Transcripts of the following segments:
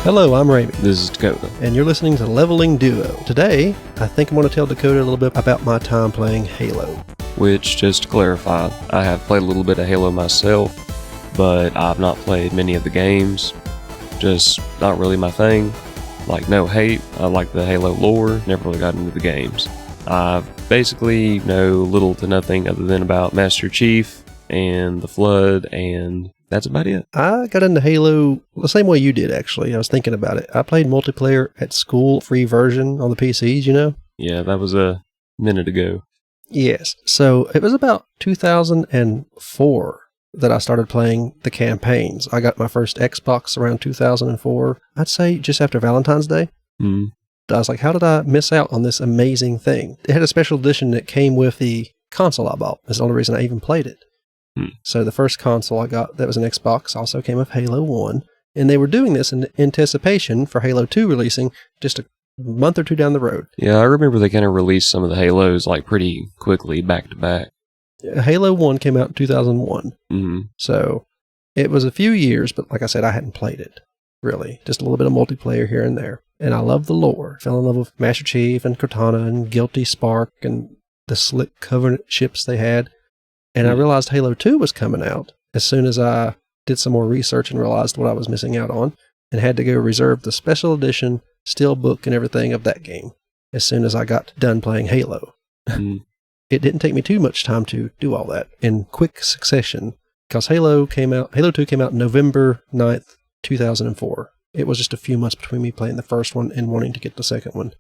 Hello, I'm Ramie. This is Dakota. And you're listening to Leveling Duo. Today, I think I'm going to tell Dakota a little bit about my time playing Halo. Which, just to clarify, I have played a little bit of Halo myself, but I've not played many of the games. Just not really my thing. Like, no hate, I like the Halo lore, never really got into the games. I basically know little to nothing other than about Master Chief and the Flood, and that's about it. I got into Halo the same way you did, actually. I was thinking about it. I played multiplayer at school, free version on the PCs, you know? Yeah, that was a minute ago. Yes. So it was about 2004 that I started playing the campaigns. I got my first Xbox around 2004, I'd say just after Valentine's Day. Mm. I was like, how did I miss out on this amazing thing? It had a special edition that came with the console I bought. That's the only reason I even played it. So the first console I got that was an Xbox also came with Halo 1. And they were doing this in anticipation for Halo 2 releasing just a month or two down the road. Yeah, I remember they kind of released some of the Halos like pretty quickly back to back. Halo 1 came out in 2001. Mm-hmm. So it was a few years, but like I said, I hadn't played it, really. Just a little bit of multiplayer here and there. And I loved the lore. Fell in love with Master Chief and Cortana and Guilty Spark and the slick Covenant ships they had. And I realized Halo 2 was coming out as soon as I did some more research and realized what I was missing out on and had to go reserve the special edition steelbook and everything of that game as soon as I got done playing Halo. It didn't take me too much time to do all that in quick succession because Halo 2 came out November 9th, 2004. It was just a few months between me playing the first one and wanting to get the second one.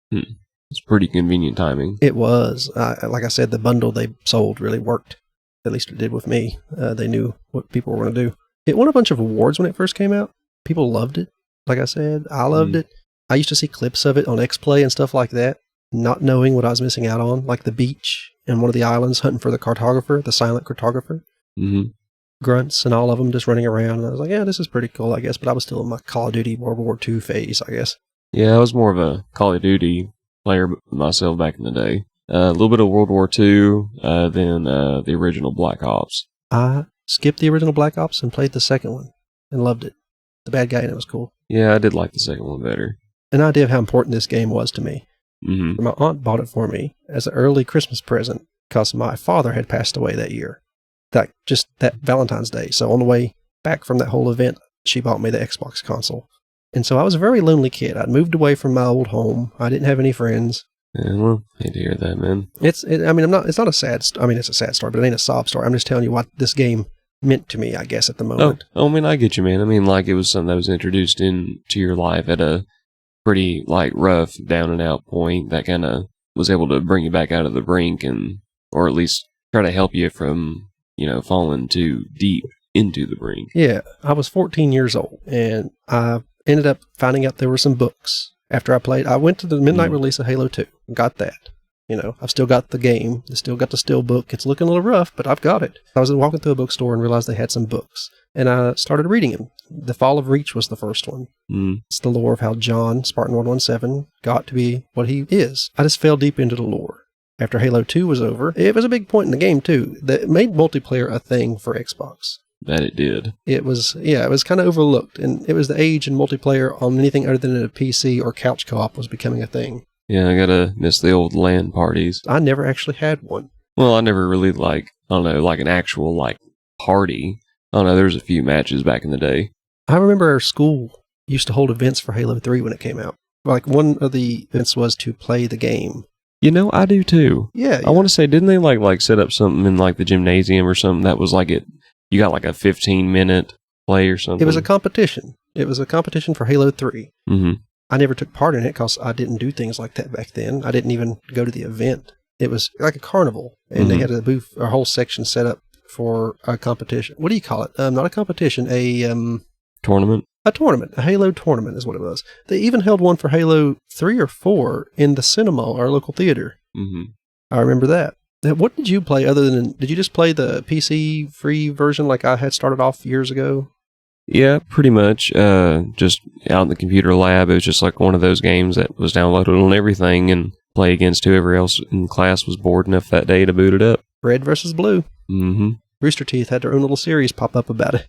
It's pretty convenient timing. It was. Like I said, the bundle they sold really worked. At least it did with me. They knew what people were going to do. It won a bunch of awards when it first came out. People loved it. Like I said, I loved it. I used to see clips of it on X-Play and stuff like that, not knowing what I was missing out on, like the beach and one of the islands hunting for the cartographer, the silent cartographer. Mm-hmm. Grunts and all of them just running around. And I was like, yeah, this is pretty cool, I guess. But I was still in my Call of Duty World War II phase, I guess. Yeah, I was more of a Call of Duty player myself back in the day. A little bit of World War II, then the original Black Ops. I skipped the original Black Ops and played the second one and loved it. The bad guy in it was cool. Yeah, I did like the second one better. An idea of how important this game was to me. Mm-hmm. My aunt bought it for me as an early Christmas present because my father had passed away that year. That Valentine's Day. So on the way back from that whole event, she bought me the Xbox console. And so I was a very lonely kid. I'd moved away from my old home. I didn't have any friends. Yeah, well, I hate to hear that, man. It's not a sad story. I mean, it's a sad story, but it ain't a sob story. I'm just telling you what this game meant to me, I guess, at the moment. Oh, I mean, I get you, man. I mean, like, it was something that was introduced into your life at a pretty, like, rough, down and out point that kind of was able to bring you back out of the brink or at least try to help you from, falling too deep into the brink. Yeah, I was 14 years old, and I ended up finding out there were some books. After I played, I went to the midnight release of Halo 2. Got that. I've still got the game. I still got the steelbook. It's looking a little rough, but I've got it. I was walking through a bookstore and realized they had some books. And I started reading them. The Fall of Reach was the first one. It's the lore of how John, Spartan 117, got to be what he is. I just fell deep into the lore. After Halo 2 was over, it was a big point in the game, too, that made multiplayer a thing for Xbox. That it did. It was kind of overlooked, and it was the age in multiplayer on anything other than a PC or couch co-op was becoming a thing. Yeah, I gotta miss the old LAN parties. I never actually had one. Well, I never really like an actual, party. I don't know, there was a few matches back in the day. I remember our school used to hold events for Halo 3 when it came out. Like, one of the events was to play the game. I do too. Yeah. I want to say, didn't they, like set up something in, the gymnasium or something that was you got a 15-minute play or something? It was a competition. It was a competition for Halo 3. Mm-hmm. I never took part in it because I didn't do things like that back then. I didn't even go to the event. It was like a carnival, and they had a booth, a whole section set up for a competition. What do you call it? Not a competition, a... tournament? A tournament. A Halo tournament is what it was. They even held one for Halo 3 or 4 in the cinema, our local theater. Mm-hmm. I remember that. What did you play other than... Did you just play the PC free version like I had started off years ago? Yeah, pretty much. Just out in the computer lab, it was just like one of those games that was downloaded on everything and play against whoever else in class was bored enough that day to boot it up. Red versus blue. Mm-hmm. Rooster Teeth had their own little series pop up about it.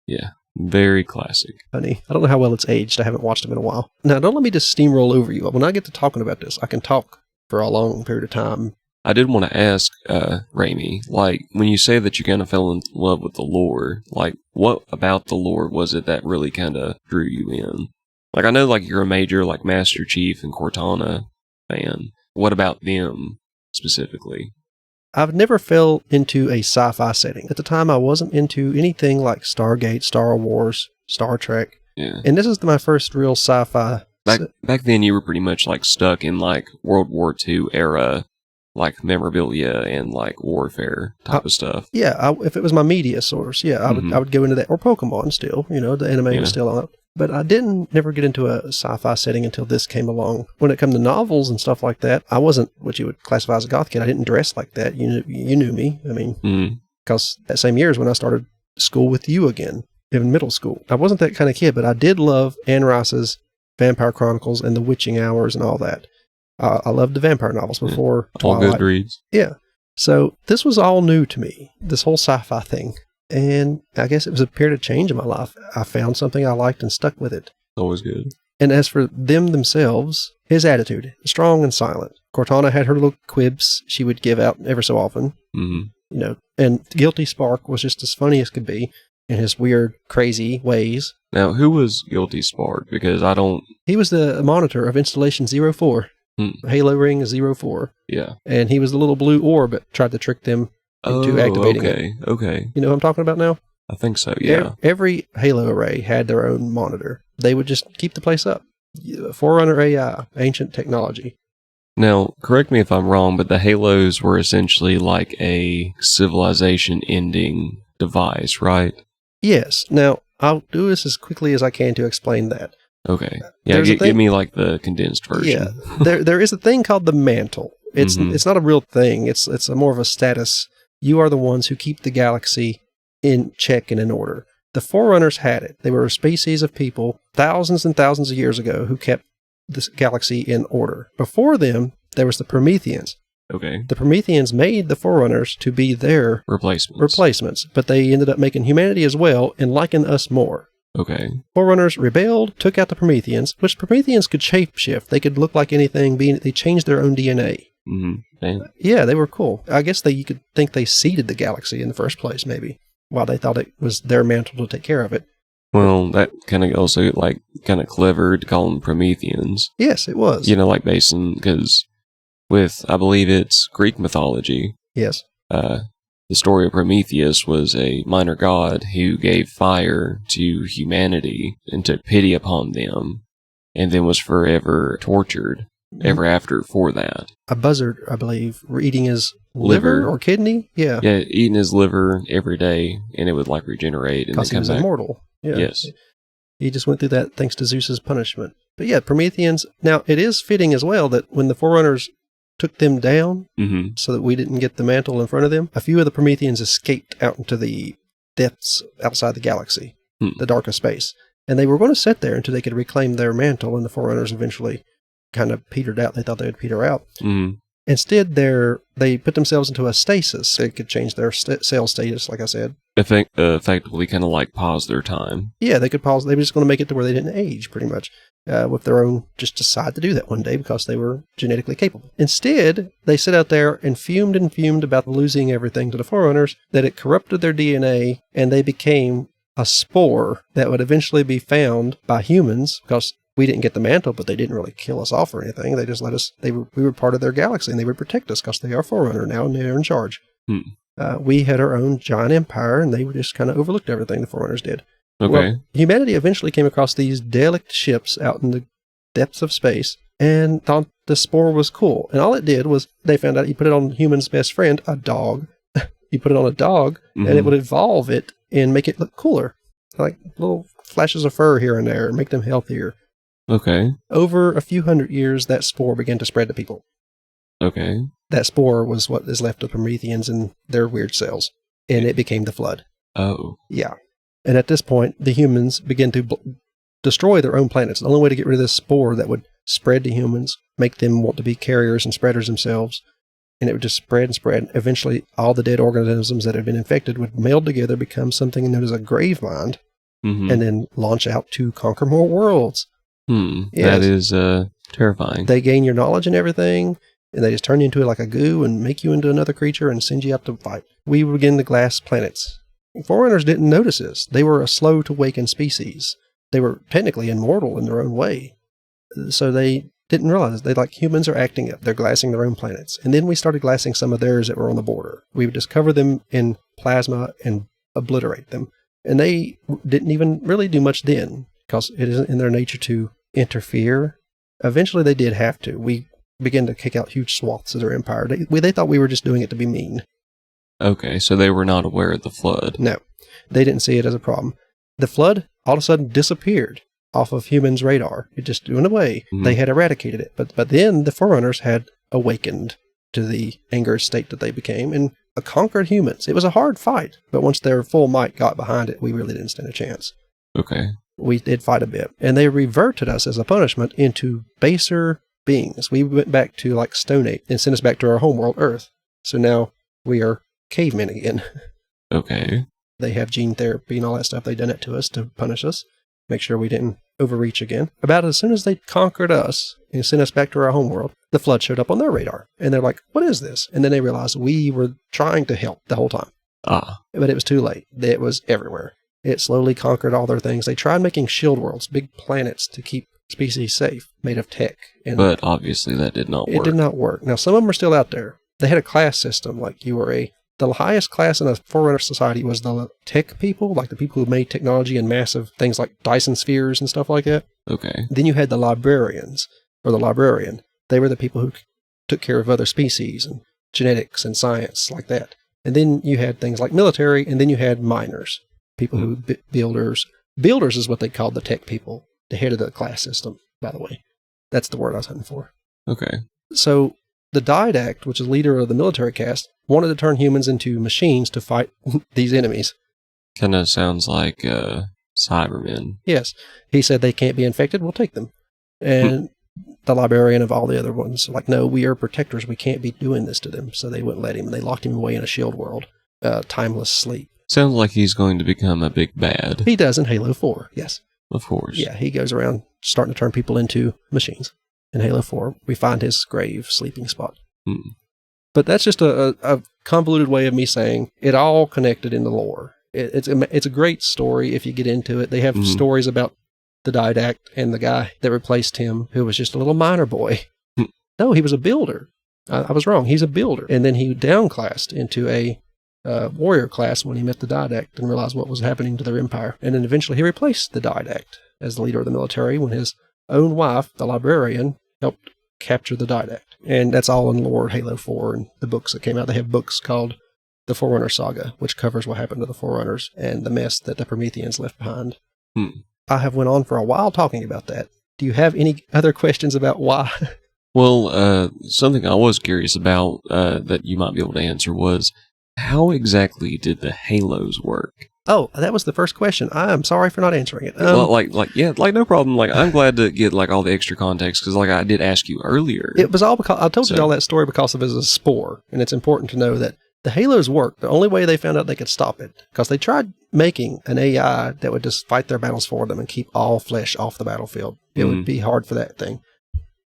Yeah. Very classic. Funny. I don't know how well it's aged. I haven't watched them in a while. Now, don't let me just steamroll over you. When I get to talking about this, I can talk for a long period of time. I did want to ask, Ramie, like, when you say that you kind of fell in love with the lore, like, what about the lore was it that really kind of drew you in? Like, I know, like, you're a major, like, Master Chief and Cortana fan. What about them specifically? I've never fell into a sci-fi setting. At the time, I wasn't into anything like Stargate, Star Wars, Star Trek. Yeah. And this is my first real sci-fi. Back then, you were pretty much, like, stuck in, like, World War II era, like, memorabilia and, like, warfare type of stuff. Yeah, if it was my media source, yeah, I would go into that. Or Pokemon still, the anime was still on. But I never get into a sci-fi setting until this came along. When it came to novels and stuff like that, I wasn't what you would classify as a goth kid. I didn't dress like that. You knew me. I mean, because that same year is when I started school with you again, in middle school. I wasn't that kind of kid, but I did love Anne Rice's Vampire Chronicles and The Witching Hours and all that. I loved the vampire novels before Twilight. All good reads. Yeah. So this was all new to me, this whole sci-fi thing. And I guess it was a period of change in my life. I found something I liked and stuck with it. Always good. And as for them themselves, his attitude, strong and silent. Cortana had her little quibs she would give out ever so often. Mm-hmm. And Guilty Spark was just as funny as could be in his weird, crazy ways. Now, who was Guilty Spark? Because I don't... He was the monitor of Installation 04. Halo Ring 04. Yeah. And he was the little blue orb that tried to trick them into activating it. Okay. You know what I'm talking about now? I think so, yeah. Every Halo array had their own monitor. They would just keep the place up. Forerunner AI, ancient technology. Now, correct me if I'm wrong, but the Halos were essentially like a civilization-ending device, right? Yes. Now, I'll do this as quickly as I can to explain that. Okay. Yeah, give me like the condensed version. Yeah. There is a thing called the mantle. It's not a real thing. It's more of a status. You are the ones who keep the galaxy in check and in order. The Forerunners had it. They were a species of people thousands and thousands of years ago who kept this galaxy in order. Before them, there was the Prometheans. Okay. The Prometheans made the Forerunners to be their replacements, but they ended up making humanity as well and liking us more. Okay. Forerunners rebelled, took out the Prometheans, which Prometheans could shapeshift. They could look like anything, they changed their own DNA. Damn. Yeah, they were cool. I guess you could think they seeded the galaxy in the first place, maybe, while they thought it was their mantle to take care of it. Well, that kind of also, like, kind of clever to call them Prometheans. Yes, it was. Like, based on, because with, I believe it's Greek mythology. Yes. The story of Prometheus was a minor god who gave fire to humanity and took pity upon them, and then was forever tortured ever after for that. A buzzard, I believe, were eating his liver or kidney? Yeah. Yeah, eating his liver every day, and it would, like, regenerate and then come back. Because he was immortal. Yeah. Yes. He just went through that thanks to Zeus's punishment. But yeah, Prometheans. Now, it is fitting as well that when the Forerunners took them down so that we didn't get the mantle in front of them, a few of the Prometheans escaped out into the depths outside the galaxy, the darkest space. And they were going to sit there until they could reclaim their mantle, and the Forerunners eventually kind of petered out. They thought they would peter out. Instead, they put themselves into a stasis. So it could change their cell status, like I said. Effectively kind of like pause their time. Yeah, they could pause. They were just going to make it to where they didn't age, pretty much, with their own, just decide to do that one day because they were genetically capable. Instead, they sit out there and fumed about losing everything to the Forerunners, that it corrupted their DNA, and they became a spore that would eventually be found by humans, because we didn't get the mantle, but they didn't really kill us off or anything. They just let us, we were part of their galaxy, and they would protect us because they are Forerunner now, and they're in charge. We had our own giant empire, and they just kind of overlooked everything the Forerunners did. Okay. Well, humanity eventually came across these derelict ships out in the depths of space and thought the spore was cool. And all it did was, they found out you put it on human's best friend, a dog. You put it on a dog, and it would evolve it and make it look cooler. Like little flashes of fur here and there, and make them healthier. Okay. Over a few hundred years, that spore began to spread to people. Okay. That spore was what is left of Prometheans and their weird cells, and it became the Flood. Oh. Yeah. And at this point, the humans began to destroy their own planets. The only way to get rid of this spore that would spread to humans, make them want to be carriers and spreaders themselves, and it would just spread and spread. Eventually, all the dead organisms that had been infected would meld together, become something known as a grave mind. and then launch out to conquer more worlds. Yes. That is terrifying. They gain your knowledge and everything, and they just turn you into like a goo and make you into another creature and send you out to fight. We begin to glass planets. Forerunners didn't notice this. They were a slow-to-awaken species. They were technically immortal in their own way. So they didn't realize they, like humans, are acting up. They're glassing their own planets. And then we started glassing some of theirs that were on the border. We would just cover them in plasma and obliterate them. And they didn't even really do much then, because it isn't in their nature to interfere. Eventually they did have to. We began to kick out huge swaths of their empire. They thought we were just doing it to be mean. Okay, so they were not aware of the flood. No, they didn't see it as a problem. The flood all of a sudden disappeared off of humans' radar. It just went away. They had eradicated it. But then the Forerunners had awakened to the anger state that they became and conquered humans. It was a hard fight, but once their full might got behind it, we really didn't stand a chance. Okay. We did fight a bit. And they reverted us as a punishment into baser beings. We went back to like Stone Age and sent us back to our homeworld, Earth. So now we are cavemen again. Okay. They have gene therapy and all that stuff. They done it to us to punish us, make sure we didn't overreach again. About as soon as they conquered us and sent us back to our homeworld, the flood showed up on their radar. And they're like, what is this? And then they realized we were trying to help the whole time. But it was too late. It was everywhere. It slowly conquered all their things. They tried making shield worlds, big planets to keep species safe, made of tech. But obviously that did not work. It did not work. Now, some of them are still out there. They had a class system, like you were the highest class in a Forerunner society was the tech people, like the people who made technology and massive things like Dyson spheres and stuff like that. Okay. Then you had the librarians, or the librarian. They were the people who took care of other species and genetics and science like that. And then you had things like military, and then you had miners, people who builders. Builders is what they called the tech people, the head of the class system, by the way. That's the word I was hunting for. Okay. So the Didact, which is leader of the military caste, wanted to turn humans into machines to fight these enemies. Kind of sounds like Cybermen. Yes. He said they can't be infected, we'll take them. And the librarian of all the other ones, like, no, we are protectors, we can't be doing this to them. So they wouldn't let him. They locked him away in a shield world, timeless sleep. Sounds like he's going to become a big bad. He does in Halo 4, yes. Of course. Yeah, he goes around starting to turn people into machines. In Halo 4, we find his grave sleeping spot. But that's just a convoluted way of me saying it all connected in the lore. It's a great story if you get into it. They have stories about the Didact and the guy that replaced him, who was just a little miner boy. No, he was a builder. I was wrong. He's a builder. And then he downclassed into a warrior class when he met the Didact and realized what was happening to their empire. And then eventually he replaced the Didact as the leader of the military when his own wife, the librarian, helped capture the Didact. And that's all in lore Halo 4 and the books that came out. They have books called The Forerunner Saga, which covers what happened to the Forerunners and the mess that the Prometheans left behind. I have went on for a while talking about that. Do you have any other questions about why? Well, something I was curious about that you might be able to answer was, how exactly did the halos work? Oh, that was the first question. I am sorry for not answering it. No problem. Like, I'm glad to get like all the extra context because, like, I did ask you earlier. It was all because I told you all that story because of it as a spore, and it's important to know that the halos worked. The only way they found out they could stop it because they tried making an AI that would just fight their battles for them and keep all flesh off the battlefield. It would be hard for that thing.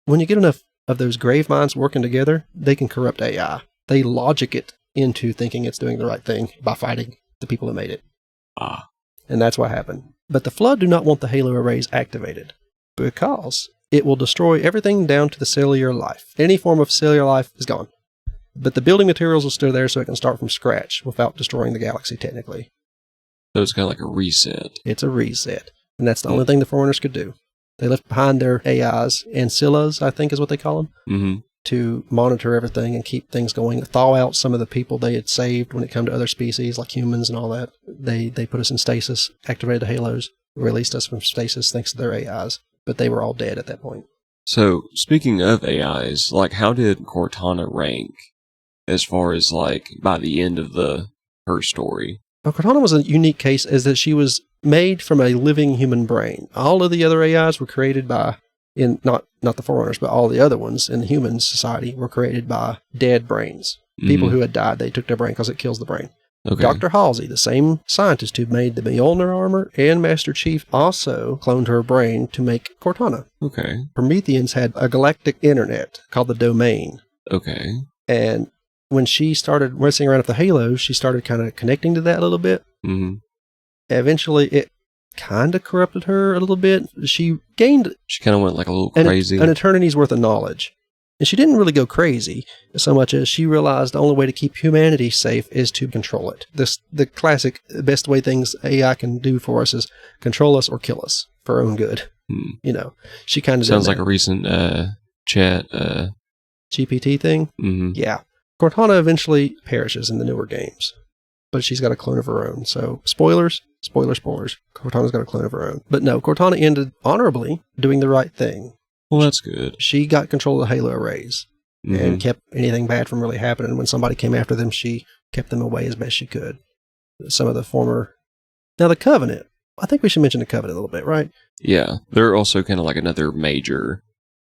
When you get enough of those grave minds working together, they can corrupt AI. They logic it into thinking it's doing the right thing by fighting the people who made it. And that's what happened. But the Flood do not want the halo arrays activated because it will destroy everything down to the cellular life. Any form of cellular life is gone. But the building materials are still there so it can start from scratch without destroying the galaxy technically. So it's kind of like a reset. It's a reset. And that's the only thing the Forerunners could do. They left behind their AIs, Ancillas, I think is what they call them, to monitor everything and keep things going, thaw out some of the people they had saved when it came to other species like humans and all that. They put us in stasis, activated the halos, released us from stasis thanks to their AIs, but they were all dead at that point. So, speaking of AIs, like, how did Cortana rank as far as, like, by the end of her story? Well, Cortana was a unique case as that she was made from a living human brain. All of the other AIs were created by, not the Forerunners, but all the other ones in the human society were created by dead brains. People who had died, they took their brain because it kills the brain. Okay. Dr. Halsey, the same scientist who made the Mjolnir armor and Master Chief, also cloned her brain to make Cortana. Okay. Prometheans had a galactic internet called the Domain. Okay. And when she started messing around with the Halo, she started kind of connecting to that a little bit. Mm-hmm. Eventually, it kind of corrupted her a little bit. She gained... She kind of went like a little crazy. An eternity's worth of knowledge. And she didn't really go crazy so much as she realized the only way to keep humanity safe is to control it. The classic best way things AI can do for us is control us or kill us for our own good. You know, she kind of sounds like a recent chat GPT thing. Mm-hmm. Yeah. Cortana eventually perishes in the newer games, but she's got a clone of her own. So spoilers. Cortana's got a clone of her own. But no, Cortana ended honorably doing the right thing. Well, that's good. She got control of the Halo arrays and kept anything bad from really happening. When somebody came after them, she kept them away as best she could. Some of the former... Now, the Covenant. I think we should mention the Covenant a little bit, right? Yeah. They're also kind of like another major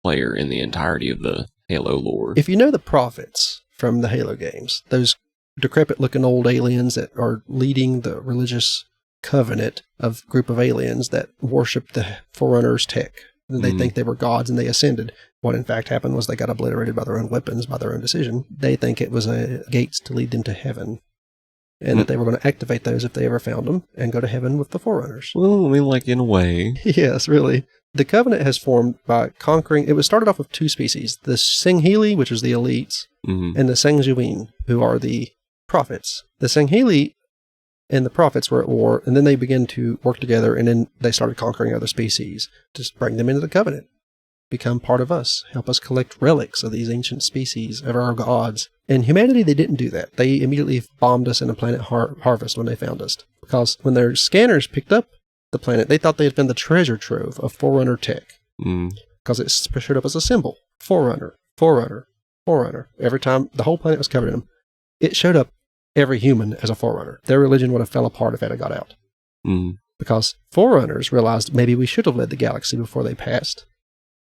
player in the entirety of the Halo lore. If you know the prophets from the Halo games, those decrepit-looking old aliens that are leading the religious covenant of group of aliens that worship the Forerunner's tech. They think they were gods and they ascended. What in fact happened was they got obliterated by their own weapons, by their own decision. They think it was gates to lead them to heaven. And that they were going to activate those if they ever found them and go to heaven with the Forerunners. Well, I mean, like in a way. Yes, really. The Covenant has formed by conquering... It was started off with two species. The Singhili, which is the elites, and the Sengjuin, who are the prophets. The Singhili and the prophets were at war, and then they began to work together, and then they started conquering other species to bring them into the Covenant, become part of us, help us collect relics of these ancient species, of our gods. In humanity, they didn't do that. They immediately bombed us in a planet harvest when they found us, because when their scanners picked up the planet, they thought they had found the treasure trove of Forerunner tech, because it showed up as a symbol. Forerunner, Forerunner, Forerunner. Every time the whole planet was covered in them, it showed up every human as a Forerunner. Their religion would have fell apart if it had got out. Because Forerunners realized maybe we should have led the galaxy before they passed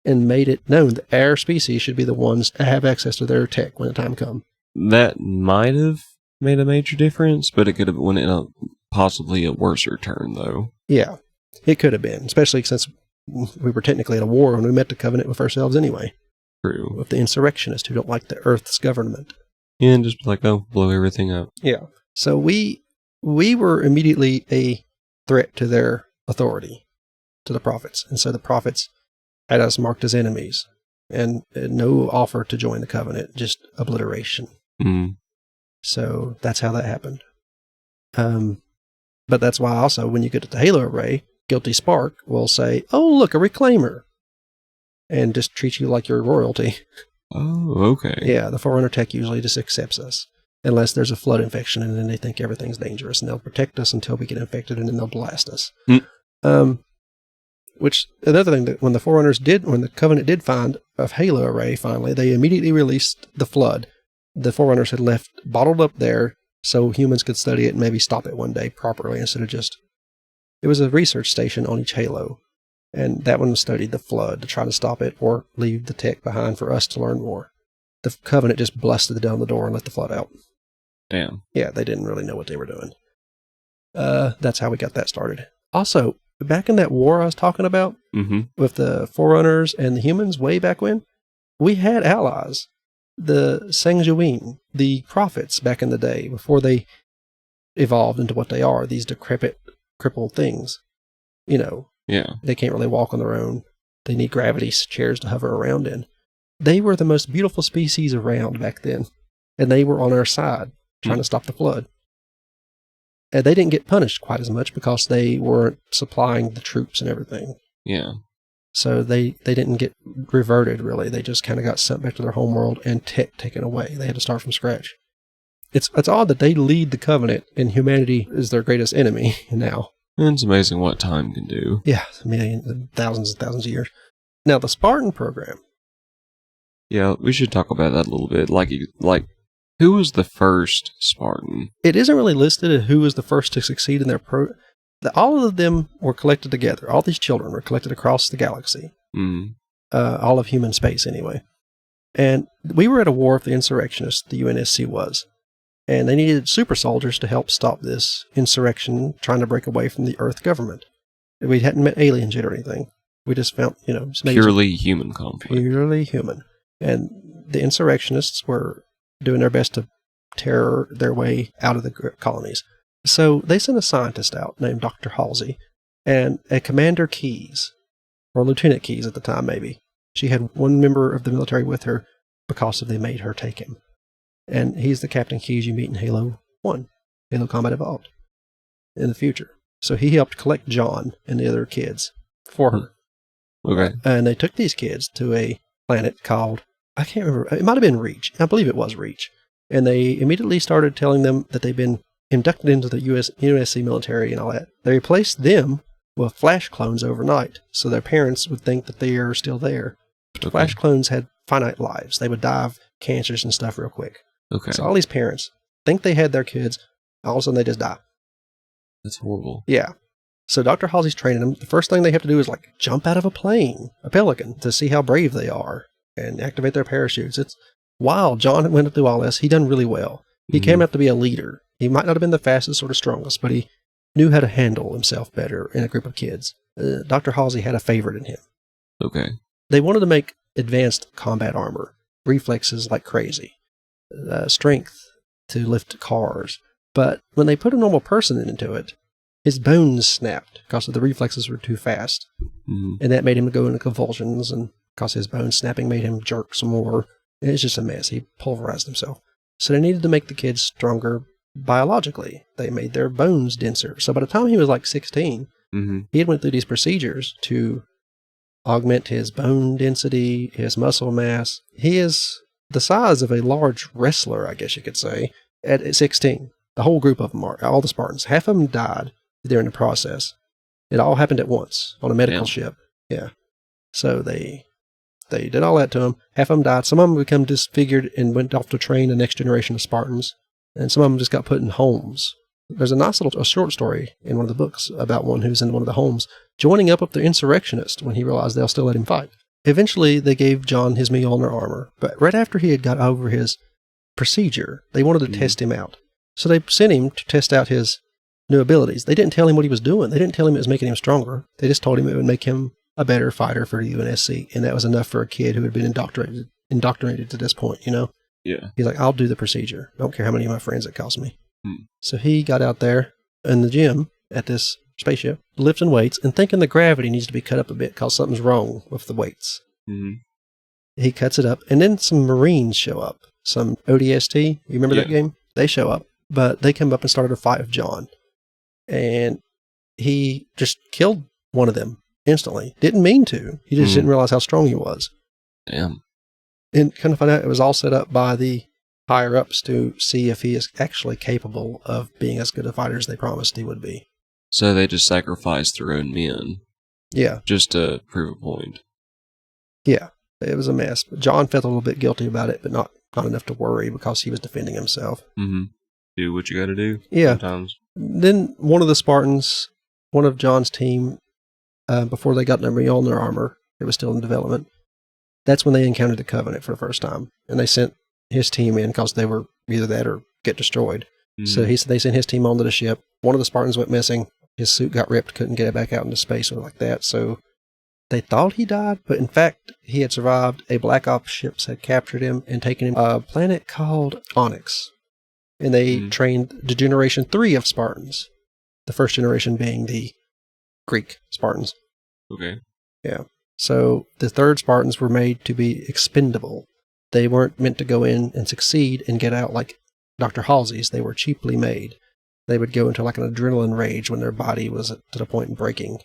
and made it known that our species should be the ones to have access to their tech when the time comes. That might have made a major difference, but it could have went in a possibly a worser turn, though. Yeah, it could have been, especially since we were technically at a war when we met the Covenant with ourselves anyway. True. With the insurrectionists who don't like the Earth's government. Yeah, and just be like, oh, blow everything up. Yeah. So we were immediately a threat to their authority, to the prophets. And so the prophets had us marked as enemies. And no offer to join the Covenant, just obliteration. So that's how that happened. But that's why also when you get to the Halo array, Guilty Spark will say, oh, look, a reclaimer. And just treat you like you're royalty. Oh, okay. Yeah, the Forerunner tech usually just accepts us. Unless there's a flood infection and then they think everything's dangerous and they'll protect us until we get infected and then they'll blast us. Which, another thing, that when the Covenant did find a Halo array finally, they immediately released the flood. The Forerunners had left bottled up there so humans could study it and maybe stop it one day properly instead of just... It was a research station on each Halo. And that one studied the flood to try to stop it or leave the tech behind for us to learn more. The Covenant just blasted down the door and let the flood out. Damn. Yeah, they didn't really know what they were doing. That's how we got that started. Also, back in that war I was talking about, with the Forerunners and the humans way back when, we had allies. The Sengjuin, the prophets back in the day, before they evolved into what they are, these decrepit, crippled things. You know. Yeah. They can't really walk on their own. They need gravity chairs to hover around in. They were the most beautiful species around back then. And they were on our side, trying to stop the flood. And they didn't get punished quite as much because they weren't supplying the troops and everything. Yeah. So they didn't get reverted, really. They just kind of got sent back to their homeworld and tech taken away. They had to start from scratch. It's odd that they lead the Covenant and humanity is their greatest enemy now. It's amazing what time can do. Yeah, thousands and thousands of years. Now, the Spartan program. Yeah, we should talk about that a little bit. Like, who was the first Spartan? It isn't really listed as who was the first to succeed in their all of them were collected together. All these children were collected across the galaxy. All of human space, anyway. And we were at a war with the insurrectionists, the UNSC was. And they needed super soldiers to help stop this insurrection trying to break away from the Earth government. We hadn't met aliens yet or anything. We just found, purely human conflict. Purely human. And the insurrectionists were doing their best to tear their way out of the colonies. So they sent a scientist out named Dr. Halsey and a Commander Keyes, or Lieutenant Keyes at the time maybe. She had one member of the military with her because they made her take him. And he's the Captain Keyes you meet in Halo 1, Halo Combat Evolved, in the future. So he helped collect John and the other kids for her. Okay. And they took these kids to a planet called, I can't remember, it might have been Reach. I believe it was Reach. And they immediately started telling them that they'd been inducted into the UNSC military and all that. They replaced them with Flash clones overnight, so their parents would think that they are still there. But Flash clones had finite lives. They would die of cancers and stuff real quick. Okay. So all these parents think they had their kids, all of a sudden they just die. That's horrible. Yeah. So Dr. Halsey's training them. The first thing they have to do is jump out of a plane, a Pelican, to see how brave they are and activate their parachutes. It's wild. John went through all this. He done really well. He came out to be a leader. He might not have been the fastest or the strongest, but he knew how to handle himself better in a group of kids. Dr. Halsey had a favorite in him. Okay. They wanted to make advanced combat armor, reflexes like crazy, strength to lift cars. But when they put a normal person into it, his bones snapped because the reflexes were too fast. Mm-hmm. And that made him go into convulsions, and because his bone snapping made him jerk some more. It's just a mess. He pulverized himself. So they needed to make the kids stronger biologically. They made their bones denser. So by the time he was 16, he had went through these procedures to augment his bone density, his muscle mass. He is the size of a large wrestler, I guess you could say, at 16. The whole group of them are, all the Spartans. Half of them died during the process. It all happened at once on a medical ship. Yeah. So they did all that to him. Half of them died. Some of them become disfigured and went off to train the next generation of Spartans. And some of them just got put in homes. There's a nice little short story in one of the books about one who's in one of the homes, joining up with the insurrectionists when he realized they'll still let him fight. Eventually, they gave John his Mjolnir armor, but right after he had got over his procedure, they wanted to test him out. So they sent him to test out his new abilities. They didn't tell him what he was doing. They didn't tell him it was making him stronger. They just told him it would make him a better fighter for the UNSC, and that was enough for a kid who had been indoctrinated to this point, Yeah. He's like, I'll do the procedure. I don't care how many of my friends it costs me. So he got out there in the gym at this spaceship, lifting weights and thinking the gravity needs to be cut up a bit because something's wrong with the weights. He cuts it up, and then some Marines show up. Some ODST, you remember that game? They show up, but they come up and started a fight with John. And he just killed one of them instantly. Didn't mean to. He just didn't realize how strong he was. Damn. And kind of find out it was all set up by the higher-ups to see if he is actually capable of being as good a fighter as they promised he would be. So they just sacrificed their own men. Yeah. Just to prove a point. Yeah. It was a mess. But John felt a little bit guilty about it, but not enough to worry because he was defending himself. Do what you gotta do. Yeah. Sometimes. Then one of the Spartans, one of John's team, before they got their Mjolnir armor, it was still in development, that's when they encountered the Covenant for the first time. And they sent his team in because they were either that or get destroyed. So they sent his team onto the ship. One of the Spartans went missing. His suit got ripped, couldn't get it back out into space or like that. So they thought he died, but in fact, he had survived. A Black Ops ship had captured him and taken him to a planet called Onyx. And they trained the generation 3 of Spartans. The first generation being the Greek Spartans. Okay. Yeah. So the third Spartans were made to be expendable. They weren't meant to go in and succeed and get out like Dr. Halsey's. They were cheaply made. They would go into an adrenaline rage when their body was to the point of breaking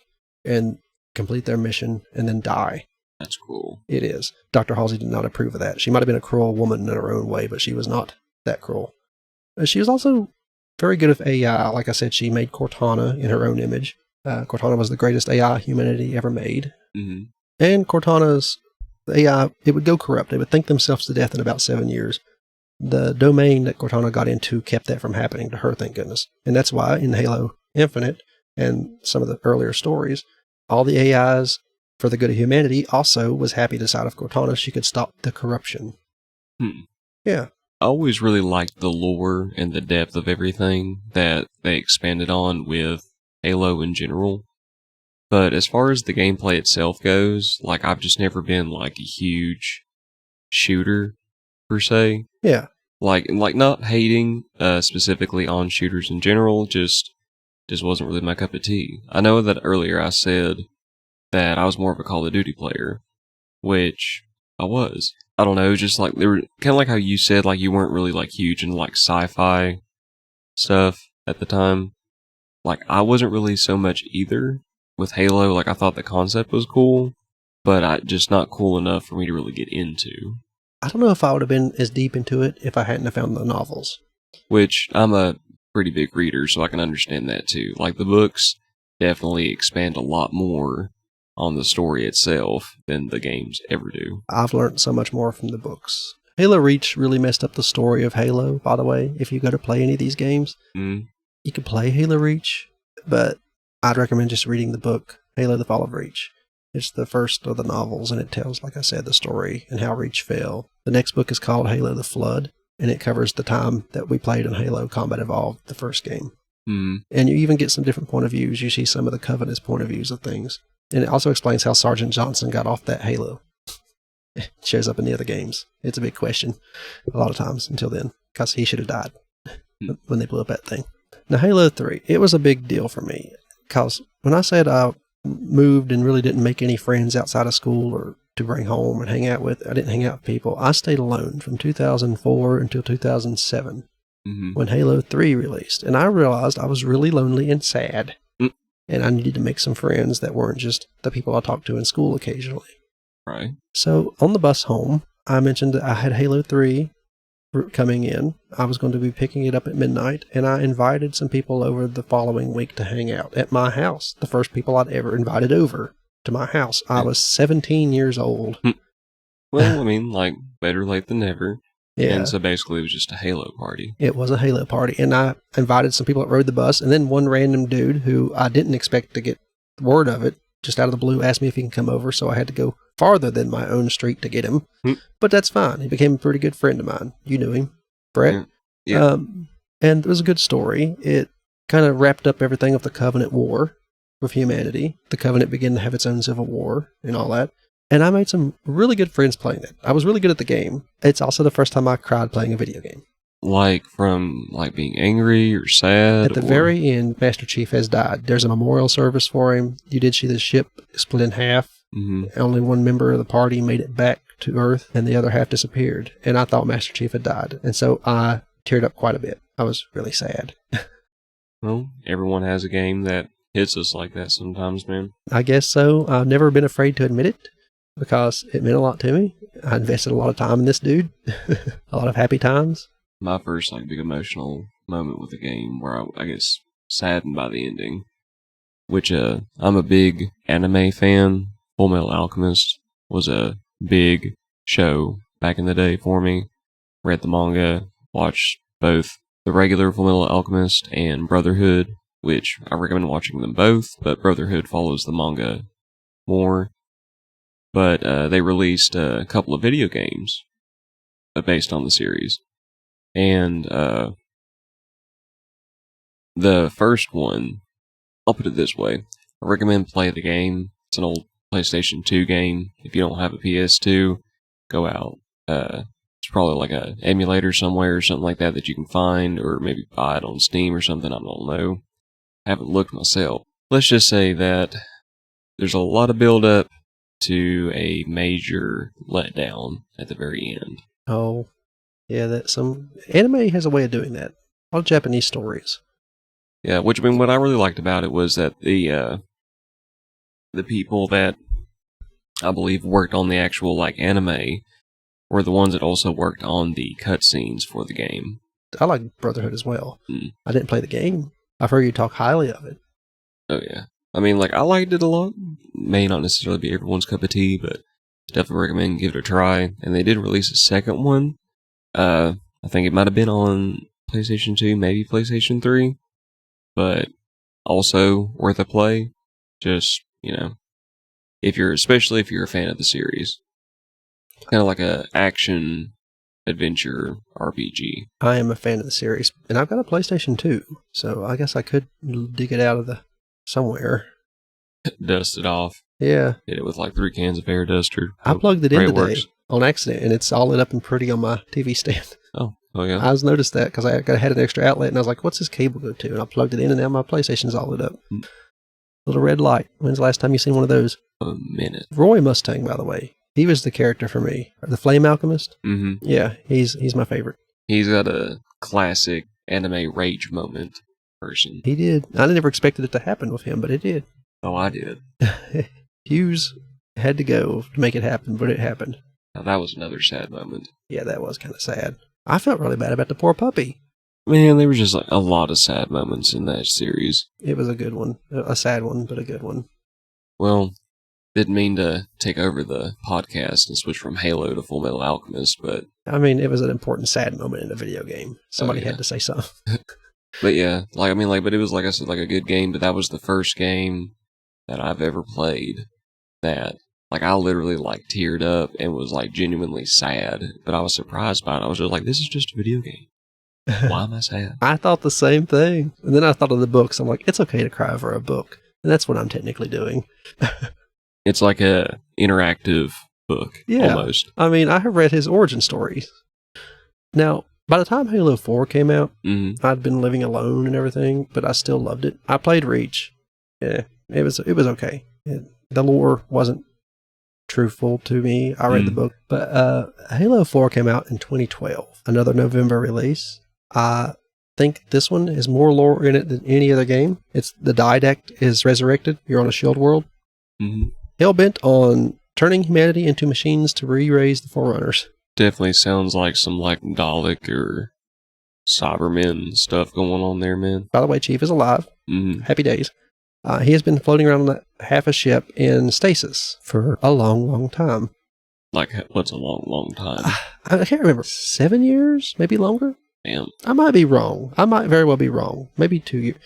and complete their mission and then die. That's cool. It is. Dr. Halsey did not approve of that. She might have been a cruel woman in her own way, but she was not that cruel. She was also very good at AI. Like I said, she made Cortana in her own image. Cortana was the greatest AI humanity ever made. And Cortana's AI, it would go corrupt. They would think themselves to death in about 7 years. The domain that Cortana got into kept that from happening to her, thank goodness. And that's why in Halo Infinite and some of the earlier stories, all the AIs for the good of humanity also was happy to side of Cortana. She could stop the corruption. Yeah. I always really liked the lore and the depth of everything that they expanded on with Halo in general. But as far as the gameplay itself goes, like I've just never been like a huge shooter per se. Yeah. Like not hating specifically on shooters in general, just wasn't really my cup of tea. I know that earlier I said that I was more of a Call of Duty player, which I was. I don't know, just like they were kind of like how you said, like you weren't really like huge into like sci-fi stuff at the time. Like I wasn't really so much either with Halo. Like I thought the concept was cool, but just not cool enough for me to really get into. I don't know if I would have been as deep into it if I hadn't have found the novels. Which I'm a pretty big reader, so I can understand that too. Like the books definitely expand a lot more on the story itself than the games ever do. I've learned so much more from the books. Halo Reach really messed up the story of Halo, by the way. If you go to play any of these games, you can play Halo Reach, but I'd recommend just reading the book, Halo the Fall of Reach. It's the first of the novels, and it tells, like I said, the story and how Reach fell. The next book is called Halo the Flood, and it covers the time that we played in Halo Combat Evolved, the first game. And you even get some different point of views. You see some of the Covenant's point of views of things. And it also explains how Sergeant Johnson got off that Halo. It shows up in the other games. It's a big question a lot of times until then, because he should have died when they blew up that thing. Now, Halo 3, it was a big deal for me, because when I said I moved and really didn't make any friends outside of school or to bring home and hang out with, I didn't hang out with people. I stayed alone from 2004 until 2007 when Halo 3 released. And I realized I was really lonely and sad. And I needed to make some friends that weren't just the people I talked to in school occasionally. Right. So on the bus home, I mentioned that I had Halo 3 coming in. I was going to be picking it up at midnight, and I invited some people over the following week to hang out at my house. The first people I'd ever invited over to my house. I was 17 years old. Well, I mean, like, better late than never. Yeah. And so basically it was just a Halo party. It was a Halo party, and I invited some people that rode the bus, and then one random dude who I didn't expect to get word of it, just out of the blue, asked me if he can come over, so I had to go farther than my own street to get him. But that's fine. He became a pretty good friend of mine. You knew him, Brett. Yeah. And it was a good story. It kind of wrapped up everything of the Covenant War with humanity. The Covenant began to have its own civil war and all that. And I made some really good friends playing it. I was really good at the game. It's also the first time I cried playing a video game. Like from like being angry or sad? At the very end, Master Chief has died. There's a memorial service for him. You did see the ship split in half. Only one member of the party made it back to Earth, and the other half disappeared. And I thought Master Chief had died. And so I teared up quite a bit. I was really sad. Well, everyone has a game that hits us like that sometimes, man. I guess so. I've never been afraid to admit it, because it meant a lot to me. I invested a lot of time in this dude. A lot of happy times. My first like big emotional moment with the game where I guess saddened by the ending, which I'm a big anime fan. Full Metal Alchemist was a big show back in the day for me. Read the manga, watched both the regular Full Metal Alchemist and Brotherhood, which I recommend watching them both, but Brotherhood follows the manga more. But they released a couple of video games based on the series. And the first one, I'll put it this way. I recommend play the game. It's an old PlayStation 2 game. If you don't have a PS2, go out. It's probably like a emulator somewhere or something like that you can find, or maybe buy it on Steam or something. I don't know. I haven't looked myself. Let's just say that there's a lot of build-up to a major letdown at the very end. Oh, yeah, that some anime has a way of doing that. All Japanese stories. Yeah, which I mean, what I really liked about it was that the people that I believe worked on the actual like anime were the ones that also worked on the cutscenes for the game. I like Brotherhood as well. I didn't play the game. I've heard you talk highly of it. Oh yeah. I mean, like, I liked it a lot. May not necessarily be everyone's cup of tea, but definitely recommend give it a try. And they did release a second one. I think it might have been on PlayStation 2, maybe PlayStation 3. But also worth a play. Just, especially if you're a fan of the series. Kind of like a action adventure RPG. I am a fan of the series, and I've got a PlayStation 2, so I guess I could dig it out of somewhere. Dust it off. Yeah. Hit it with like 3 cans of air duster. I plugged it in today works. on accident, and it's all lit up and pretty on my TV stand. Oh yeah. I noticed that because I had an extra outlet, and I was like, what's this cable go to? And I plugged it in, and now my PlayStation's all lit up. Little red light. When's the last time you seen one of those? A minute. Roy Mustang, by the way. He was the character for me. The Flame Alchemist? Mm-hmm. Yeah, he's my favorite. He's got a classic anime rage moment person. He did. I never expected it to happen with him, but it did. Oh, I did. Hughes had to go to make it happen, but it happened. Now, that was another sad moment. Yeah, that was kind of sad. I felt really bad about the poor puppy. Man, there were just like a lot of sad moments in that series. It was a good one. A sad one, but a good one. Well, didn't mean to take over the podcast and switch from Halo to Full Metal Alchemist, but... I mean, it was an important sad moment in a video game. Somebody had to say something. But yeah, but it was, like I said, like a good game, but that was the first game that I've ever played that, like, I literally, like, teared up and was, like, genuinely sad, but I was surprised by it. I was just like, this is just a video game. Why am I sad? I thought the same thing. And then I thought of the books. I'm like, it's okay to cry over a book. And that's what I'm technically doing. It's like a interactive book, almost. I mean, I have read his origin stories. Now, by the time Halo 4 came out, I'd been living alone and everything, but I still loved it. I played Reach. Yeah, it was okay. The lore wasn't truthful to me. I read the book. But Halo 4 came out in 2012, another November release. I think this one has more lore in it than any other game. It's the Didact is resurrected. You're on a shield world. Hell-bent on turning humanity into machines to re-raise the Forerunners. Definitely sounds like some like Dalek or Cybermen stuff going on there, man. By the way, Chief is alive. Happy days. He has been floating around on half a ship in stasis for a long, long time. Like, what's a long, long time? I can't remember. 7 years? Maybe longer? Damn. I might be wrong. I might very well be wrong. Maybe 2 years.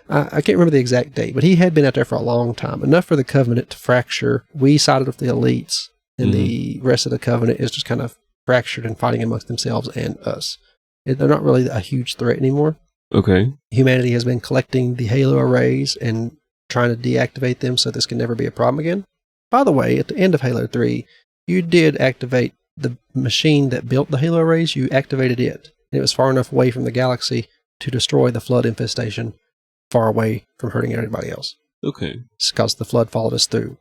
I can't remember the exact date, but he had been out there for a long time. Enough for the Covenant to fracture. We sided with the elites, and the rest of the Covenant is just kind of fractured and fighting amongst themselves and us. They're not really a huge threat anymore. Okay. Humanity has been collecting the Halo arrays and trying to deactivate them so this can never be a problem again. By the way, at the end of Halo 3, you did activate the machine that built the Halo arrays. You activated it. It was far enough away from the galaxy to destroy the Flood infestation, far away from hurting anybody else. Okay. It's because the Flood followed us through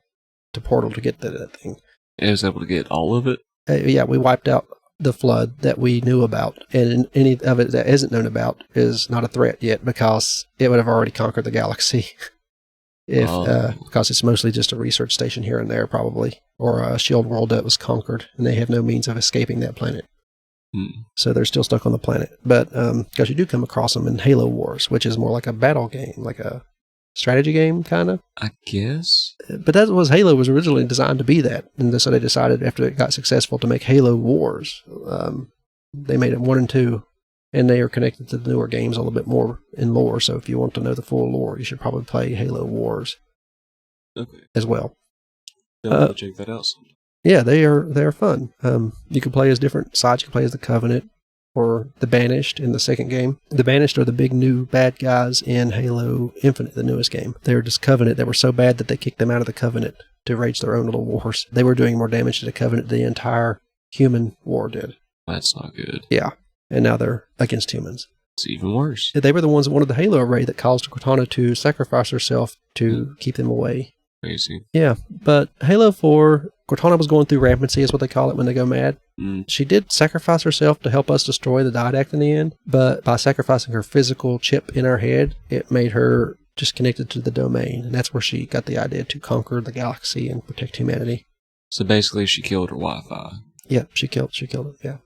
the portal to get to that thing. And was able to get all of it? Yeah, we wiped out the Flood that we knew about, and any of it that isn't known about is not a threat yet because it would have already conquered the galaxy. Because it's mostly just a research station here and there, probably, or a shield world that was conquered, and they have no means of escaping that planet. So they're still stuck on the planet. But because you do come across them in Halo Wars, which is more like a battle game, like a strategy game, kind of. I guess. But that was Halo was originally designed to be that, and so they decided after it got successful to make Halo Wars. They made it 1 and 2, and they are connected to the newer games a little bit more in lore. So if you want to know the full lore, you should probably play Halo Wars. Okay. As well. I'll check that out sometime. Yeah, they are fun. You can play as different sides. You can play as the Covenant or the Banished in the second game. The Banished are the big new bad guys in Halo Infinite, the newest game. They were just Covenant. They were so bad that they kicked them out of the Covenant to wage their own little wars. They were doing more damage to the Covenant than the entire human war did. That's not good. Yeah, and now they're against humans. It's even worse. They were the ones that wanted the Halo array that caused Cortana to sacrifice herself to keep them away. Crazy. Yeah, but Halo 4, Cortana was going through rampancy, is what they call it when they go mad. She did sacrifice herself to help us destroy the Didact in the end, but by sacrificing her physical chip in her head, it made her just connected to the domain, and that's where she got the idea to conquer the galaxy and protect humanity. So basically she killed her Wi-Fi. Yeah, she killed it, yeah.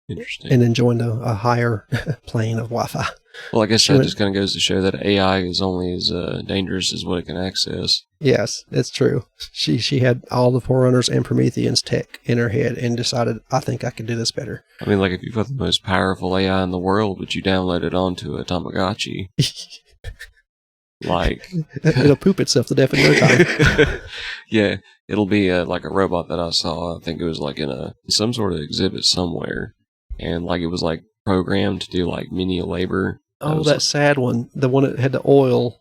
Interesting. And then joined a higher plane of Wi-Fi. Well, I guess that just kind of goes to show that AI is only as dangerous as what it can access. Yes, it's true. She had all the Forerunners and Prometheans tech in her head and decided, I think I can do this better. I mean, like, if you've got the most powerful AI in the world, but you download it onto a Tamagotchi, like... It'll poop itself to death in no time. Yeah, it'll be like a robot that I saw. I think it was like in some sort of exhibit somewhere, and like it was like programmed to do like menial labor. Oh, that sad one, the one that had the oil,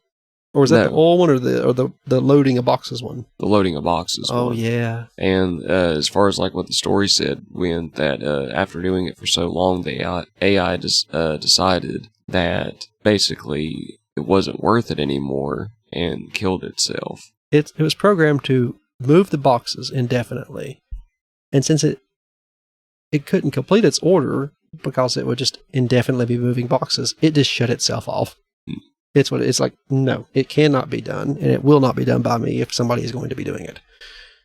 or was that the oil one, or the loading of boxes one? The loading of boxes. Oh one. yeah. And as far as like what the story said, when that after doing it for so long, the AI decided that basically it wasn't worth it anymore and killed itself. It was programmed to move the boxes indefinitely, and since it couldn't complete its order because it would just indefinitely be moving boxes, it just shut itself off. It's like, no, it cannot be done, and it will not be done by me if somebody is going to be doing it.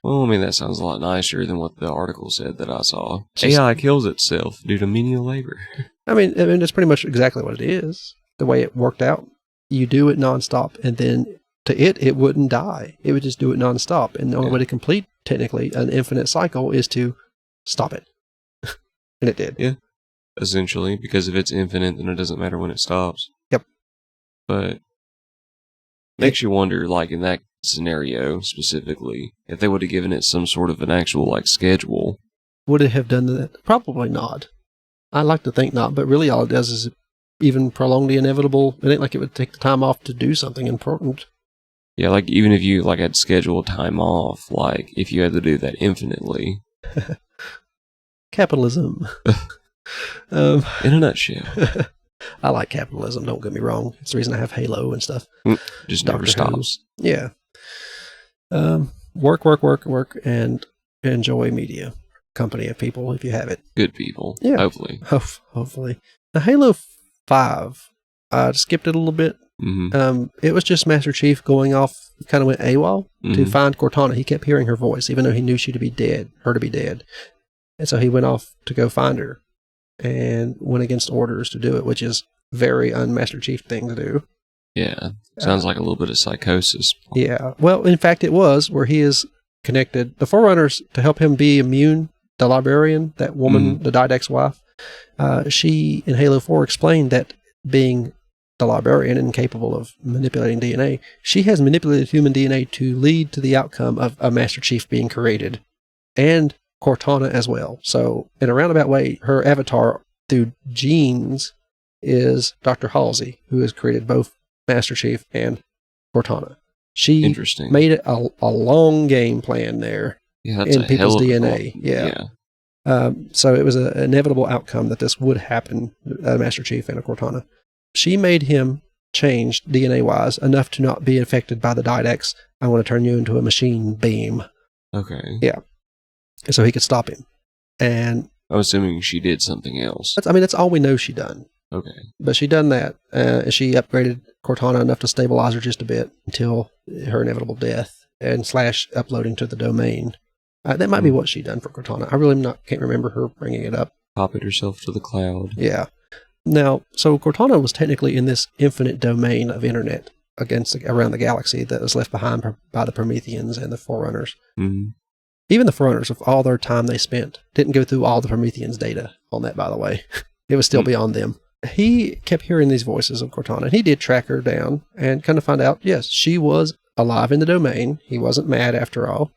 Well, I mean, that sounds a lot nicer than what the article said that I saw. AI kills itself due to menial labor. I mean, it's pretty much exactly what it is. The way it worked out, you do it nonstop, and then it wouldn't die. It would just do it nonstop, and the only way to complete, technically, an infinite cycle is to stop it. And it did. Yeah, essentially, because if it's infinite, then it doesn't matter when it stops. Yep. But makes you wonder, like in that scenario specifically, if they would have given it some sort of an actual like schedule. Would it have done that? Probably not. I like to think not, but really all it does is even prolong the inevitable. It ain't like it would take the time off to do something important. Yeah, like even if you like had scheduled time off, like if you had to do that infinitely. Capitalism. In a nutshell. I like capitalism, don't get me wrong. It's the reason I have Halo and stuff. Just never stops. Yeah. Work, and enjoy media. Company of people, if you have it. Good people. Yeah. Hopefully. Hopefully. The Halo 5, I skipped it a little bit. Mm-hmm. It was just Master Chief going off, kind of went AWOL to find Cortana. He kept hearing her voice, even though he knew her to be dead. And so he went off to go find her and went against orders to do it, which is very un-Master Chief thing to do. Yeah. Sounds like a little bit of psychosis. Yeah. Well, in fact, it was where he is connected. The Forerunners, to help him be immune, the librarian, that woman, the Didact's wife, she, in Halo 4, explained that being the librarian and capable of manipulating DNA, she has manipulated human DNA to lead to the outcome of a Master Chief being created. And Cortana as well. So, in a roundabout way, her avatar through genes is Dr. Halsey, who has created both Master Chief and Cortana. She made a long game plan there in people's DNA. Yeah. So it was an inevitable outcome that this would happen, a Master Chief and a Cortana. She made him change DNA-wise enough to not be affected by the Didact's, I want to turn you into a machine beam. Okay. Yeah. So he could stop him. And I'm assuming she did something else. That's all we know she done. Okay. But she done that. She upgraded Cortana enough to stabilize her just a bit until her inevitable death and / uploading to the domain. That might be what she done for Cortana. I really can't remember her bringing it up. Copied herself to the cloud. Yeah. Now, so Cortana was technically in this infinite domain of internet around the galaxy that was left behind by the Prometheans and the Forerunners. Mm-hmm. Even the Forerunners, of all their time they spent, didn't go through all the Prometheans' data on that, by the way. It was still beyond them. He kept hearing these voices of Cortana, and he did track her down and kind of find out, yes, she was alive in the domain. He wasn't mad after all.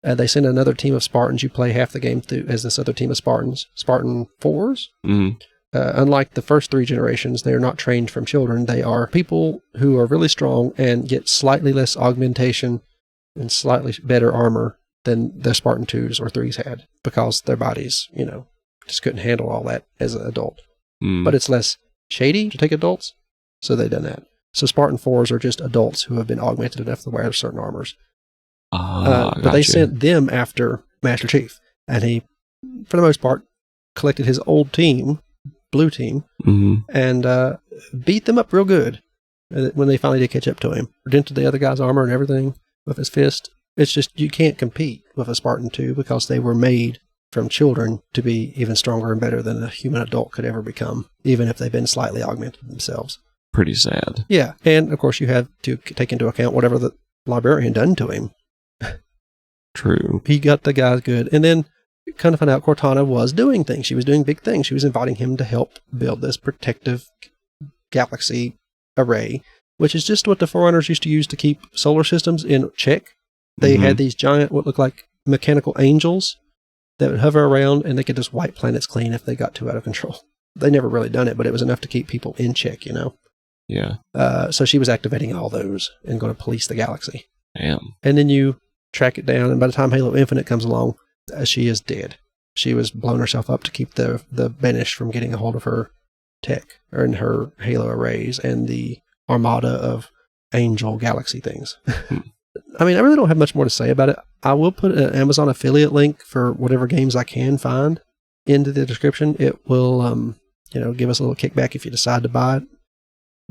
They sent another team of Spartans. You play half the game through as this other team of Spartans. Spartan 4s. Mm-hmm. Unlike the first 3 generations, they are not trained from children. They are people who are really strong and get slightly less augmentation and slightly better armor than the Spartan 2s or 3s had, because their bodies, just couldn't handle all that as an adult. But it's less shady to take adults, so they done that. So Spartan 4s are just adults who have been augmented enough to wear certain armors. But they sent them after Master Chief, and he, for the most part, collected his old team, blue team, and beat them up real good when they finally did catch up to him. Dented the other guy's armor and everything with his fist. It's just, you can't compete with a Spartan 2 because they were made from children to be even stronger and better than a human adult could ever become, even if they've been slightly augmented themselves. Pretty sad. Yeah, and of course you have to take into account whatever the librarian done to him. True. He got the guys good. And then kind of found out Cortana was doing things. She was doing big things. She was inviting him to help build this protective galaxy array, which is just what the Forerunners used to use to keep solar systems in check. They had these giant, what looked like mechanical angels that would hover around, and they could just wipe planets clean if they got too out of control. They never really done it, but it was enough to keep people in check, you know? Yeah. So she was activating all those and going to police the galaxy. Damn. And then you track it down, and by the time Halo Infinite comes along, she is dead. She was blown herself up to keep the Banished from getting a hold of her tech, or in her Halo arrays, and the armada of angel galaxy things. I mean, I really don't have much more to say about it. I will put an Amazon affiliate link for whatever games I can find into the description. It will, give us a little kickback if you decide to buy it.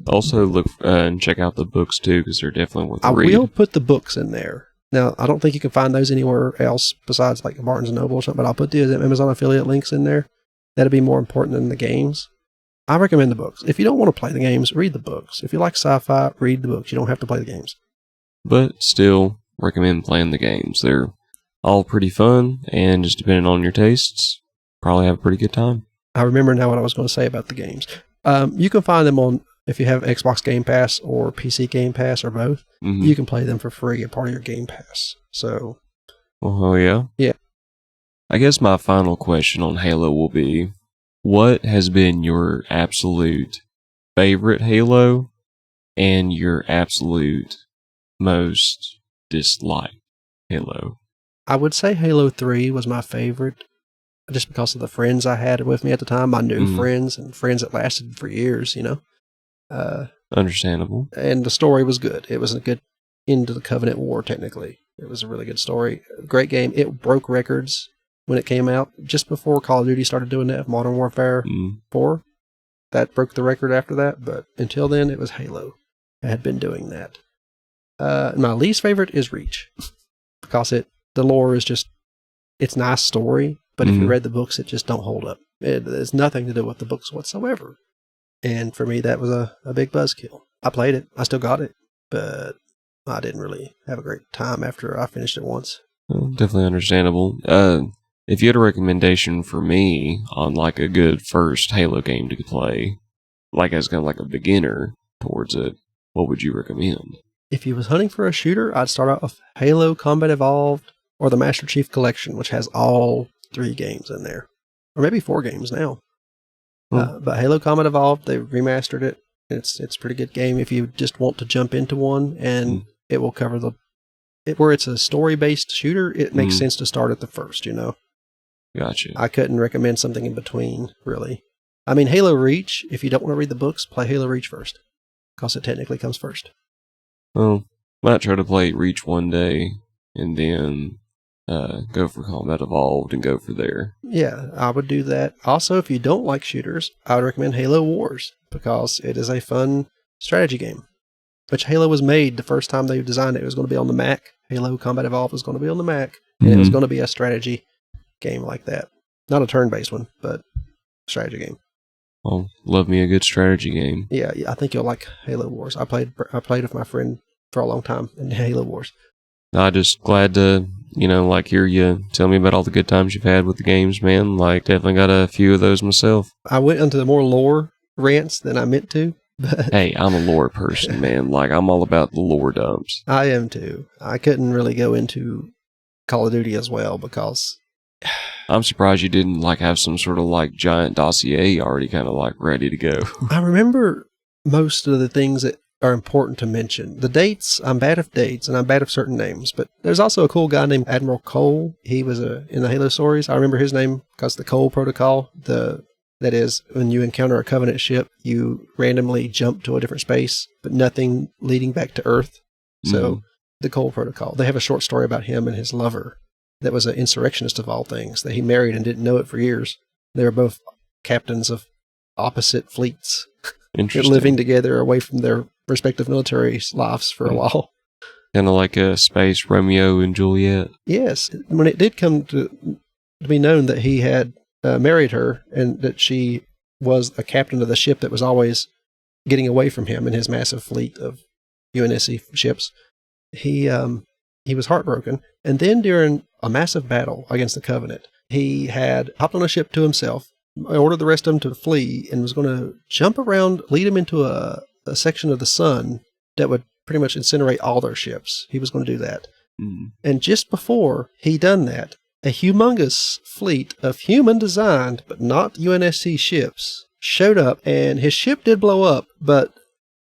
Also, look and check out the books too, because they're definitely worth a read. I will put the books in there. Now, I don't think you can find those anywhere else besides like Barnes & Noble or something, but I'll put the Amazon affiliate links in there. That'll be more important than the games. I recommend the books. If you don't want to play the games, read the books. If you like sci-fi, read the books. You don't have to play the games. But still, recommend playing the games. They're all pretty fun, and just depending on your tastes, probably have a pretty good time. I remember now what I was going to say about the games. You can find them on, if you have Xbox Game Pass or PC Game Pass or both, you can play them for free as part of your Game Pass. So, oh yeah? Yeah. I guess my final question on Halo will be, what has been your absolute favorite Halo and your absolute most disliked Halo? I would say Halo 3 was my favorite, just because of the friends I had with me at the time, my new friends, and friends that lasted for years, you know. Understandable. And the story was good. It was a good end to the Covenant War, technically. It was a really good story. Great game. It broke records when it came out, just before Call of Duty started doing that, Modern Warfare 4. That broke the record after that, but until then, it was Halo that had been doing that. My least favorite is Reach, because the lore is just, it's nice story, but if you read the books, it just don't hold up. It has nothing to do with the books whatsoever. And for me, that was a big buzzkill. I played it. I still got it, but I didn't really have a great time after I finished it once. Well, definitely understandable. If you had a recommendation for me on like a good first Halo game to play, like as kind of like a beginner towards it, what would you recommend? If you was hunting for a shooter, I'd start out with Halo Combat Evolved or the Master Chief Collection, which has all 3 games in there. Or maybe 4 games now. But Halo Combat Evolved, they remastered it. It's a pretty good game if you just want to jump into one, and it will cover where it's a story-based shooter, it makes sense to start at the first, you know? Gotcha. I couldn't recommend something in between, really. I mean, Halo Reach, if you don't want to read the books, play Halo Reach first, because it technically comes first. Well, might try to play Reach one day, and then go for Combat Evolved and go for there. Yeah, I would do that. Also, if you don't like shooters, I would recommend Halo Wars, because it is a fun strategy game. Which Halo was made the first time they designed it. It was going to be on the Mac. Halo Combat Evolved was going to be on the Mac, and it was going to be a strategy game like that. Not a turn-based one, but a strategy game. Well, love me a good strategy game. Yeah, I think you'll like Halo Wars. I played with my friend for a long time in Halo Wars. I'm just glad to, hear you tell me about all the good times you've had with the games, man. Like, definitely got a few of those myself. I went into the more lore rants than I meant to. But hey, I'm a lore person, man. Like, I'm all about the lore dumps. I am too. I couldn't really go into Call of Duty as well because I'm surprised you didn't have some sort of giant dossier already kind of ready to go. I remember most of the things that are important to mention. The dates, I'm bad at dates and I'm bad at certain names, but there's also a cool guy named Admiral Cole. He was in the Halo stories. I remember his name because the Cole Protocol, that is, when you encounter a Covenant ship, you randomly jump to a different space, but nothing leading back to Earth. So, the Cole Protocol. They have a short story about him and his lover that was an insurrectionist of all things, that he married and didn't know it for years. They were both captains of opposite fleets. Interesting. Living together away from their respective military lives for a while. Kind of like a space Romeo and Juliet. Yes. When it did come to be known that he had married her and that she was a captain of the ship that was always getting away from him and his massive fleet of UNSC ships, he was heartbroken. And then during a massive battle against the Covenant, he had hopped on a ship to himself, ordered the rest of them to flee, and was going to jump around, lead them into a section of the sun that would pretty much incinerate all their ships. He was going to do that. And just before he done that, a humongous fleet of human-designed, but not UNSC ships showed up, and his ship did blow up, but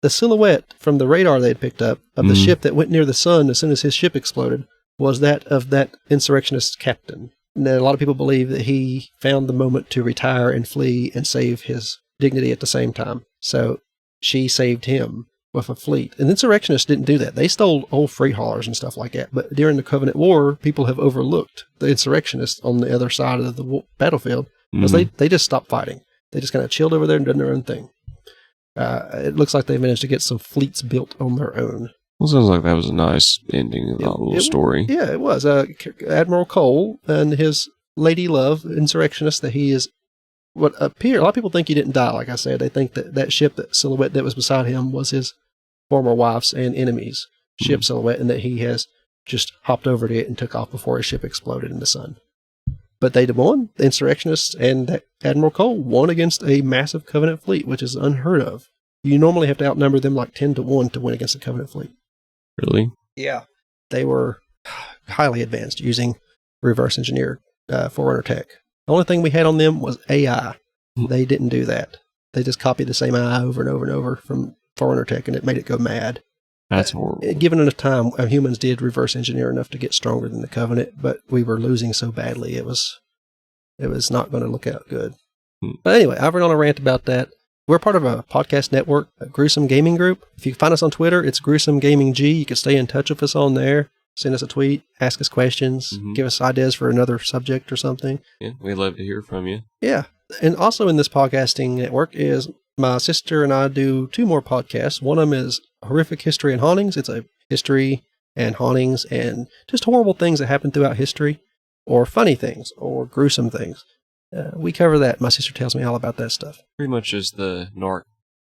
the silhouette from the radar they'd picked up of the ship that went near the sun as soon as his ship exploded was that of that insurrectionist captain. And a lot of people believe that he found the moment to retire and flee and save his dignity at the same time. So she saved him with a fleet. And insurrectionists didn't do that. They stole old freight haulers and stuff like that. But during the Covenant War, people have overlooked the insurrectionists on the other side of the battlefield because they just stopped fighting. They just kind of chilled over there and did their own thing. It looks like they managed to get some fleets built on their own. Well, sounds like that was a nice ending of that little story. Yeah, it was. Admiral Cole and his lady love, insurrectionist, that he is what appear. A lot of people think he didn't die, like I said. They think that ship, that silhouette that was beside him, was his former wife's and enemy's ship silhouette, and that he has just hopped over to it and took off before his ship exploded in the sun. But they won. The insurrectionists and that Admiral Cole won against a massive Covenant fleet, which is unheard of. You normally have to outnumber them like 10-1 to win against a Covenant fleet. Really? Yeah. They were highly advanced using reverse engineered Forerunner tech. The only thing we had on them was AI. They didn't do that. They just copied the same AI over and over and over from Forerunner tech, and it made it go mad. That's horrible. Given enough time, humans did reverse engineer enough to get stronger than the Covenant, but we were losing so badly it was not going to look out good. But anyway, I've run on a rant about that. We're part of a podcast network, a Gruesome Gaming Group. If you find us on Twitter, it's Gruesome Gaming G. You can stay in touch with us on there. Send us a tweet, ask us questions, give us ideas for another subject or something. Yeah, we'd love to hear from you. Yeah. And also in this podcasting network is my sister and I do 2 more podcasts. One of them is Horrific History and Hauntings. It's a history and hauntings and just horrible things that happen throughout history, or funny things, or gruesome things. We cover that. My sister tells me all about that stuff. Pretty much just the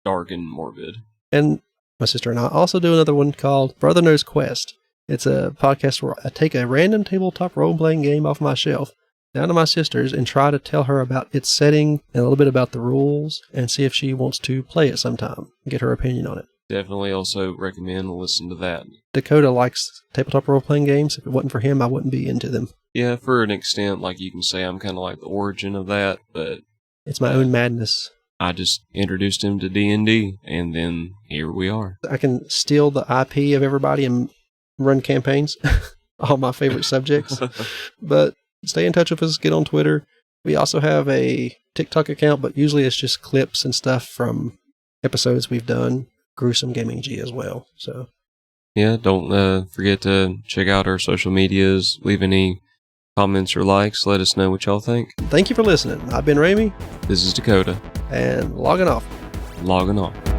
dark and morbid. And my sister and I also do another one called Brother Knows Quest. It's a podcast where I take a random tabletop role-playing game off my shelf down to my sister's and try to tell her about its setting and a little bit about the rules and see if she wants to play it sometime and get her opinion on it. Definitely also recommend listen to that. Dakota likes tabletop role-playing games. If it wasn't for him, I wouldn't be into them. Yeah, for an extent, like you can say, I'm kind of like the origin of that, but it's my own madness. I just introduced him to D&D, and then here we are. I can steal the IP of everybody and run campaigns, all my favorite subjects. But stay in touch with us, get on Twitter. We also have a TikTok account, but usually it's just clips and stuff from episodes we've done. Gruesome Gaming G as well. So yeah, don't forget to check out our social medias, leave any comments or likes, let us know what y'all think. Thank you for listening. I've been Ramie. This is Dakota. And logging off. Logging off.